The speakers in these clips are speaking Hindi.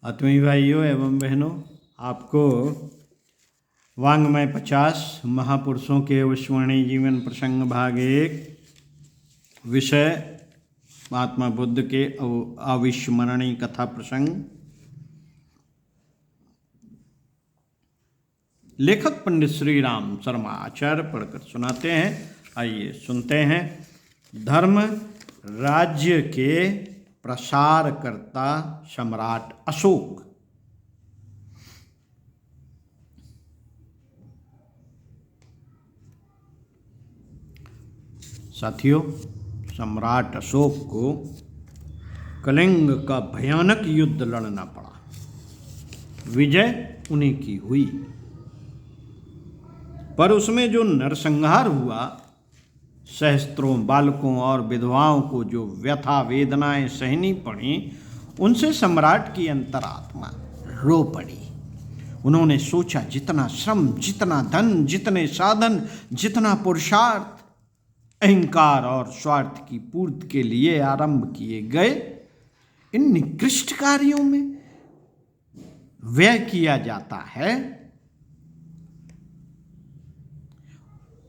आत्मीय भाइयों एवं बहनों, आपको वाङ्मय 50 महापुरुषों के अविस्मरणीय जीवन प्रसंग भाग 1 विषय महात्मा बुद्ध के अविस्मरणीय कथा प्रसंग। लेखक पंडित श्री राम शर्मा आचार्य पढ़कर सुनाते हैं। आइए सुनते हैं। धर्म राज्य के प्रसारकर्ता सम्राट अशोक। साथियों, सम्राट अशोक को कलिंग का भयानक युद्ध लड़ना पड़ा। विजय उन्हीं की हुई, पर उसमें जो नरसंहार हुआ, सहस्त्रों बालकों और विधवाओं को जो व्यथा वेदनाएं सहनी पड़ी, उनसे सम्राट की अंतरात्मा रो पड़ी। उन्होंने सोचा, जितना श्रम, जितना धन, जितने साधन, जितना पुरुषार्थ अहंकार और स्वार्थ की पूर्ति के लिए आरंभ किए गए, इन निकृष्ट कार्यों में व्यय किया जाता है,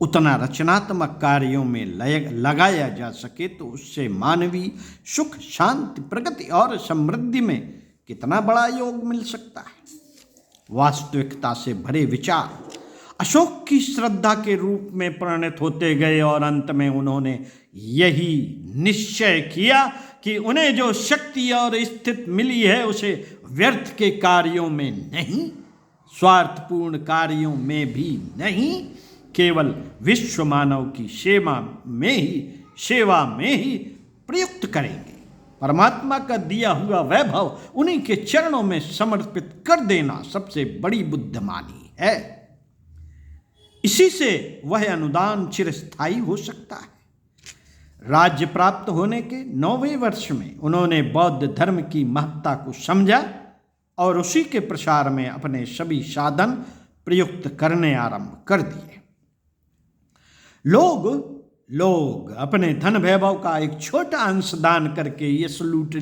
उतना रचनात्मक कार्यों में लगाया जा सके तो उससे मानवीय सुख, शांति, प्रगति और समृद्धि में कितना बड़ा योग मिल सकता है। वास्तविकता से भरे विचार अशोक की श्रद्धा के रूप में परिणत होते गए और अंत में उन्होंने यही निश्चय किया कि उन्हें जो शक्ति और स्थिति मिली है उसे व्यर्थ के कार्यों में नहीं, स्वार्थपूर्ण कार्यों में भी नहीं, केवल विश्व मानव की सेवा में ही प्रयुक्त करेंगे। परमात्मा का दिया हुआ वैभव उन्हीं के चरणों में समर्पित कर देना सबसे बड़ी बुद्धिमानी है। इसी से वह अनुदान चिरस्थायी हो सकता है। राज्य प्राप्त होने के 9वें वर्ष में उन्होंने बौद्ध धर्म की महत्ता को समझा और उसी के प्रसार में अपने सभी साधन प्रयुक्त करने आरंभ कर दिए। लोग अपने धन वैभव का एक छोटा अंश दान करके यश लूट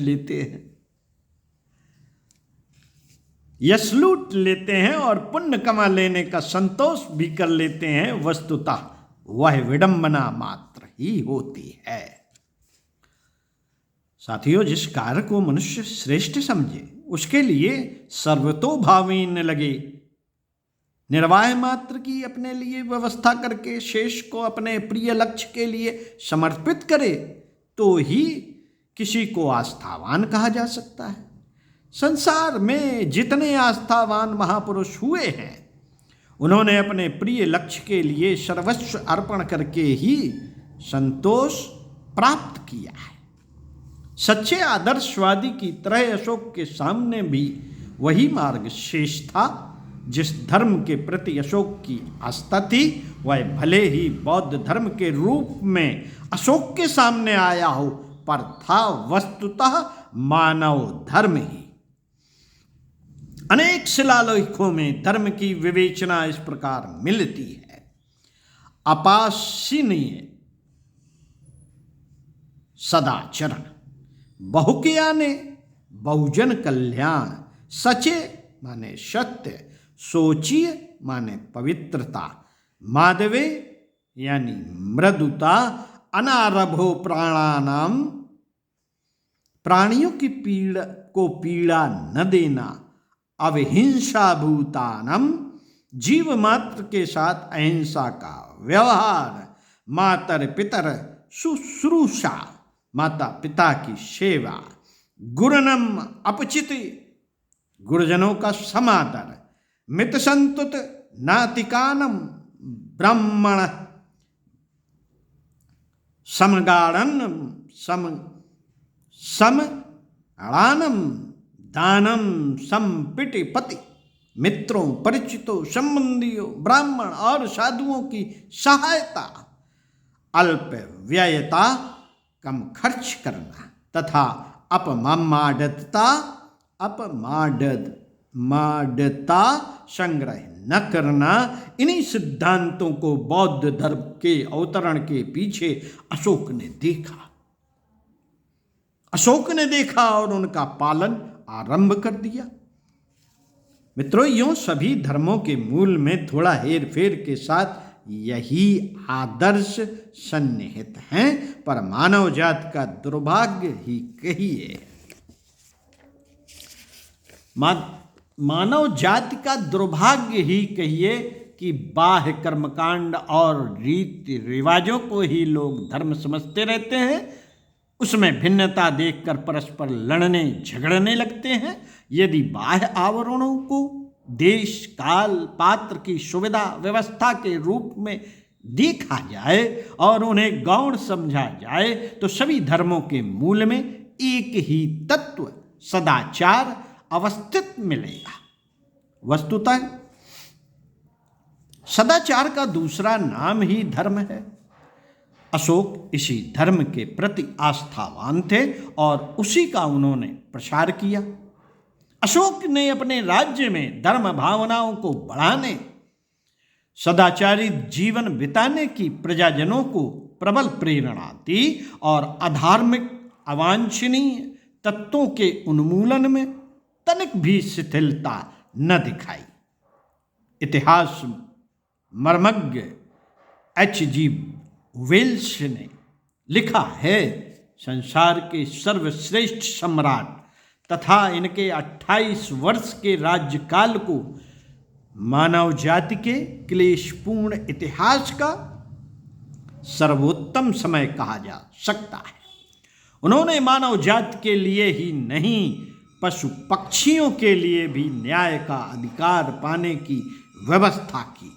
लेते हैं और पुण्य कमा लेने का संतोष भी कर लेते हैं। वस्तुतः वह विडंबना मात्र ही होती है। साथियों, जिस कार्य को मनुष्य श्रेष्ठ समझे उसके लिए सर्वतोभावी न लगे, निर्वाह मात्र की अपने लिए व्यवस्था करके शेष को अपने प्रिय लक्ष्य के लिए समर्पित करे, तो ही किसी को आस्थावान कहा जा सकता है। संसार में जितने आस्थावान महापुरुष हुए हैं, उन्होंने अपने प्रिय लक्ष्य के लिए सर्वस्व अर्पण करके ही संतोष प्राप्त किया है। सच्चे आदर्शवादी की तरह अशोक के सामने भी वही मार्ग शेष था। जिस धर्म के प्रति अशोक की आस्था थी, वह भले ही बौद्ध धर्म के रूप में अशोक के सामने आया हो, पर था वस्तुतः मानव धर्म ही। अनेक शिलालेखों में धर्म की विवेचना इस प्रकार मिलती है। अपासनीय सदाचरण, बहुकियाने बहुजन कल्याण, सचे माने सत्य, सोचिए माने पवित्रता, माधवे यानी मृदुता, अनारभो प्राणानाम प्राणियों की पीड़ा न देना, अविहिंसा भूतानम जीव मात्र के साथ अहिंसा का व्यवहार, मातर पितर शुश्रूषा माता पिता की सेवा, गुरुनम अपचिति गुरुजनों का समादर, मित संतुत नातिकानम ब्राह्मण समगाड़न समणानम दानम संपिति पति, मित्रों, परिचितों, संबंधियों, ब्राह्मण और साधुओं की सहायता, अल्प व्ययता, कम खर्च करना तथा अपमाडता संग्रह न करना, इन्हीं सिद्धांतों को बौद्ध धर्म के अवतरण के पीछे अशोक ने देखा। अशोक ने देखा और उनका पालन आरंभ कर दिया। मित्रों, यूं सभी धर्मों के मूल में थोड़ा हेर फेर के साथ यही आदर्श सन्निहित हैं, पर मानव जात का दुर्भाग्य ही कहिए। मानव जाति का दुर्भाग्य ही कहिए कि बाह्य कर्मकांड और रीति रिवाजों को ही लोग धर्म समझते रहते हैं, उसमें भिन्नता देखकर परस्पर लड़ने झगड़ने लगते हैं। यदि बाह्य आवरणों को देश काल पात्र की सुविधा व्यवस्था के रूप में देखा जाए और उन्हें गौण समझा जाए तो सभी धर्मों के मूल में एक ही तत्व सदाचार अवस्थित मिलेगा। वस्तुतः सदाचार का दूसरा नाम ही धर्म है। अशोक इसी धर्म के प्रति आस्थावान थे और उसी का उन्होंने प्रसार किया। अशोक ने अपने राज्य में धर्म भावनाओं को बढ़ाने, सदाचारी जीवन बिताने की प्रजाजनों को प्रबल प्रेरणा दी और अधार्मिक अवांछनीय तत्वों के उन्मूलन में तनिक भी शिथिलता न दिखाई। इतिहास मर्मज्ञ H.G. वेल्स ने लिखा है, संसार के सर्वश्रेष्ठ सम्राट तथा इनके 28 वर्ष के राज्यकाल को मानव जाति के क्लेशपूर्ण इतिहास का सर्वोत्तम समय कहा जा सकता है। उन्होंने मानव जाति के लिए ही नहीं, पशु पक्षियों के लिए भी न्याय का अधिकार पाने की व्यवस्था की।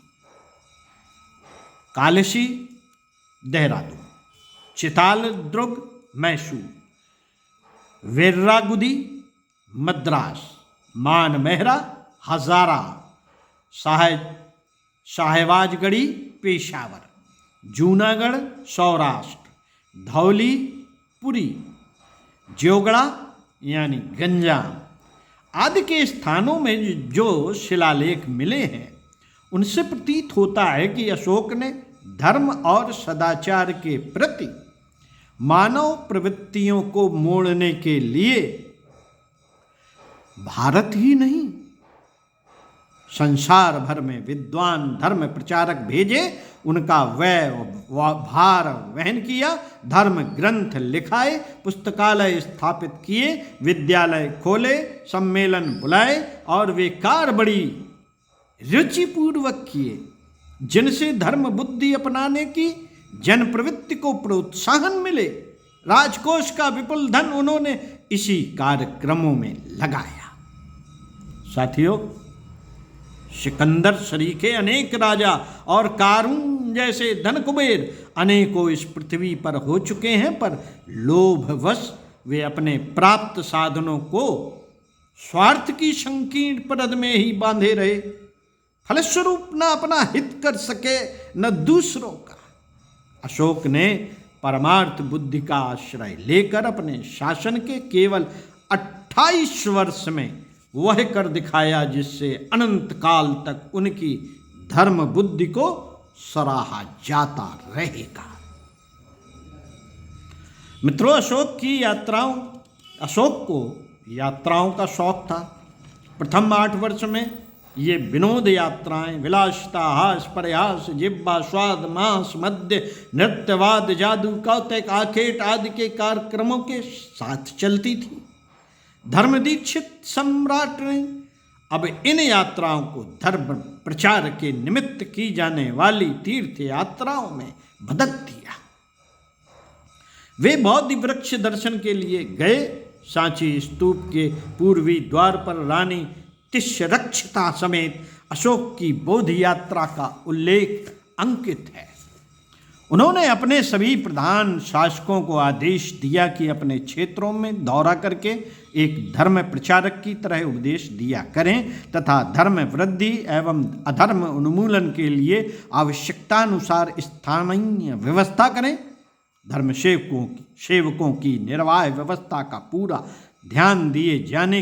कालशी देहरादून, चितालदुर्ग मैसूर, वेर्रागुदी मद्रास, मानमेहरा हजारा, साहेबाजगढ़ी पेशावर, जूनागढ़ सौराष्ट्र, धौली पुरी, जोगड़ा यानी गंजाम आदि के स्थानों में जो शिलालेख मिले हैं, उनसे प्रतीत होता है कि अशोक ने धर्म और सदाचार के प्रति मानव प्रवृत्तियों को मोड़ने के लिए भारत ही नहीं, संसार भर में विद्वान धर्म प्रचारक भेजे, उनका व्यय भार वहन किया, धर्म ग्रंथ लिखाए, पुस्तकालय स्थापित किए, विद्यालय खोले, सम्मेलन बुलाए और वे कार्य बड़ी रुचिपूर्वक किए, जिनसे धर्म बुद्धि अपनाने की जन प्रवृत्ति को प्रोत्साहन मिले। राजकोष का विपुल धन उन्होंने इसी कार्यक्रमों में लगाया। साथियों, सिकंदर सरीखे अनेक राजा और कारून जैसे धन कुबेर अनेकों इस पृथ्वी पर हो चुके हैं, पर लोभवश वे अपने प्राप्त साधनों को स्वार्थ की संकीर्ण परत में ही बांधे रहे। फलस्वरूप न अपना हित कर सके न दूसरों का। अशोक ने परमार्थ बुद्धि का आश्रय लेकर अपने शासन के केवल 28 वर्ष में वह कर दिखाया जिससे अनंत काल तक उनकी धर्म बुद्धि को सराहा जाता रहेगा। मित्रों, अशोक को यात्राओं का शौक था। प्रथम 8 वर्ष में ये विनोद यात्राएं विलासिता हास प्रयास जिब्बा स्वाद मांस मध्य नृत्यवाद जादू कौतक आखेट आदि के कार्यक्रमों के साथ चलती थी। धर्म दीक्षित सम्राट ने अब इन यात्राओं को धर्म प्रचार के निमित्त की जाने वाली तीर्थ यात्राओं में बदल दिया। वे बौद्ध वृक्ष दर्शन के लिए गए। सांची स्तूप के पूर्वी द्वार पर रानी तिष्यरक्षिता समेत अशोक की बौद्ध यात्रा का उल्लेख अंकित है। उन्होंने अपने सभी प्रधान शासकों को आदेश दिया कि अपने क्षेत्रों में दौरा करके एक धर्म प्रचारक की तरह उपदेश दिया करें तथा धर्म वृद्धि एवं अधर्म उन्मूलन के लिए आवश्यकतानुसार स्थानीय व्यवस्था करें। धर्म सेवकों की निर्वाह व्यवस्था का पूरा ध्यान दिए जाने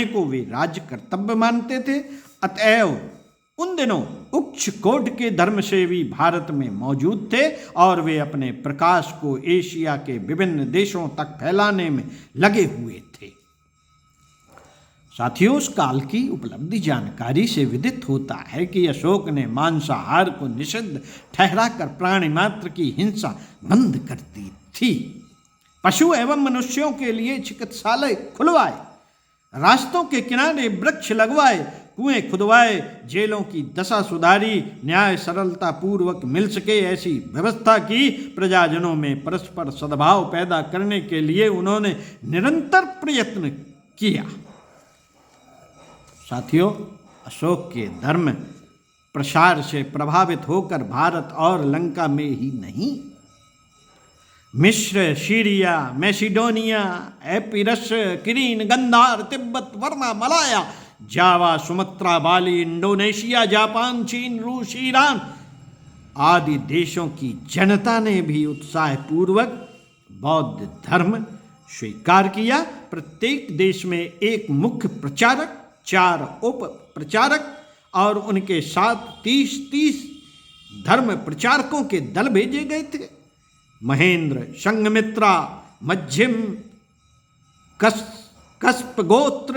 को वे राज्य कर्तव्य मानते थे। अतएव उन दिनों उच्च कोटि के धर्मसेवी भारत में मौजूद थे और वे अपने प्रकाश को एशिया के विभिन्न देशों तक फैलाने में लगे हुए थे। साथियों, उस काल की उपलब्धि जानकारी से विदित होता है कि अशोक ने मांसाहार को निषिद्ध ठहराकर प्राणी मात्र की हिंसा बंद कर दी थी। पशु एवं मनुष्यों के लिए चिकित्सालय खुलवाए, रास्तों के किनारे वृक्ष लगवाए, कुएं खुदवाए, जेलों की दशा सुधारी, न्याय सरलता पूर्वक मिल सके ऐसी व्यवस्था की। प्रजाजनों में परस्पर सद्भाव पैदा करने के लिए उन्होंने निरंतर प्रयत्न किया। साथियों, अशोक के धर्म प्रसार से प्रभावित होकर भारत और लंका में ही नहीं, मिस्र, सीरिया, मैसिडोनिया, एपिरस, किरीन, Gandhar, Tibet, Burma, Malaya, Java, Sumatra, Bali, Indonesia, Japan, चीन, रूस, ईरान आदि देशों की जनता ने भी उत्साहपूर्वक बौद्ध धर्म स्वीकार किया। प्रत्येक देश में एक मुख्य प्रचारक, 4 उप प्रचारक और उनके साथ 30-30 धर्म प्रचारकों के दल भेजे गए थे। महेंद्र, संघमित्रा, मध्यम, कस्प गोत्र,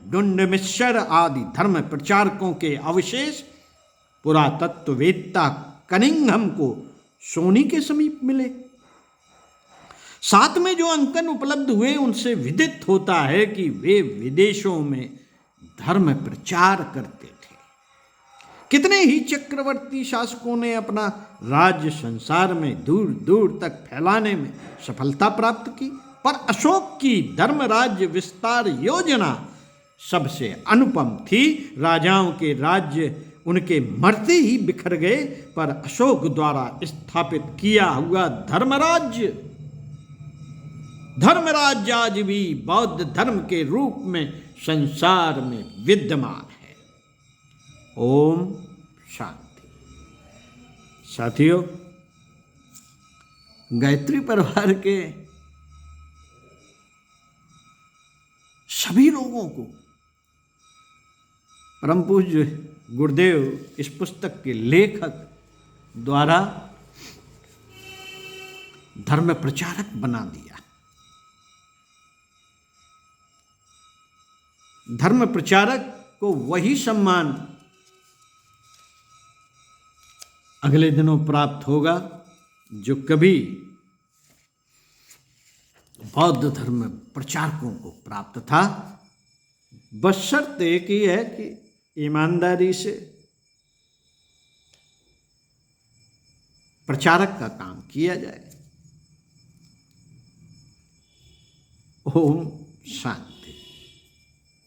डुंडमिश्र आदि धर्म प्रचारकों के अवशेष पुरातत्ववेत्ता कनिंघम को सोनी के समीप मिले। साथ में जो अंकन उपलब्ध हुए उनसे विदित होता है कि वे विदेशों में धर्म प्रचार करते थे। कितने ही चक्रवर्ती शासकों ने अपना राज्य संसार में दूर दूर तक फैलाने में सफलता प्राप्त की, पर अशोक की धर्म राज्य विस्तार योजना सबसे अनुपम थी। राजाओं के राज्य उनके मरते ही बिखर गए, पर अशोक द्वारा स्थापित किया हुआ धर्मराज्य आज भी बौद्ध धर्म के रूप में संसार में विद्यमान है। ओम शांति। साथियों, गायत्री परिवार के सभी लोगों को परम पूज्य गुरुदेव इस पुस्तक के लेखक द्वारा धर्म प्रचारक बना दिया। धर्म प्रचारक को वही सम्मान अगले दिनों प्राप्त होगा जो कभी बौद्ध धर्म प्रचारकों को प्राप्त था, बशर्ते एक ही है कि ईमानदारी से प्रचारक का काम किया जाए। ओम शांति।